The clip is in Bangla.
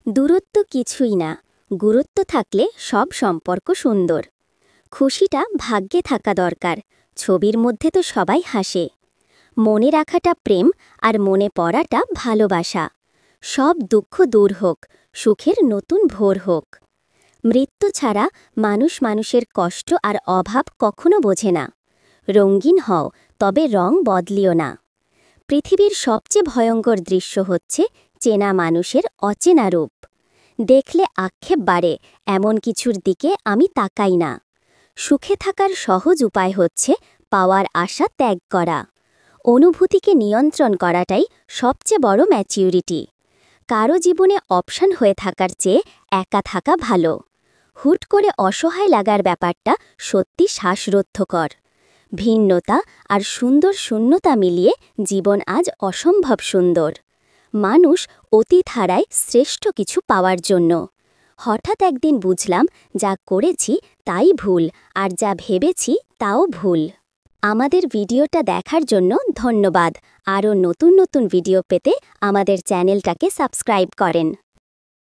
দূরত্ব কিছুই না, গুরুত্ব থাকলে সব সম্পর্ক সুন্দর। খুশিটা ভাগ্যে থাকা দরকার, ছবির মধ্যে তো সবাই হাসে। মনে রাখাটা প্রেম, আর মনে পড়াটা ভালোবাসা। সব দুঃখ দূর হোক, সুখের নতুন ভোর হোক। মৃত্যু ছাড়া মানুষ মানুষের কষ্ট আর অভাব কখনো বোঝে না। রঙিন হও, তবে রং বদলিও না। পৃথিবীর সবচেয়ে ভয়ঙ্কর দৃশ্য হচ্ছে চেনা মানুষের অচেনা রূপ। দেখলে আক্ষেপ বাড়ে, এমন কিছুর দিকে আমি তাকাই না। সুখে থাকার সহজ উপায় হচ্ছে পাওয়ার আশা ত্যাগ করা। অনুভূতিকে নিয়ন্ত্রণ করাটাই সবচেয়ে বড় ম্যাচিউরিটি। কারো জীবনে অপশন হয়ে থাকার চেয়ে একা থাকা ভালো। হুট করে অসহায় লাগার ব্যাপারটা সত্যি শ্বাসরুদ্ধকর। ভিন্নতা আর সুন্দর শূন্যতা মিলিয়ে জীবন আজ অসম্ভব সুন্দর। মানুষ অতীত হারায় শ্রেষ্ঠ কিছু পাওয়ার জন্য। হঠাৎ একদিন বুঝলাম, যা করেছি তাই ভুল, আর যা ভেবেছি তাও ভুল। আমাদের ভিডিওটা দেখার জন্য ধন্যবাদ। আরও নতুন নতুন ভিডিও পেতে আমাদের চ্যানেলটাকে সাবস্ক্রাইব করেন।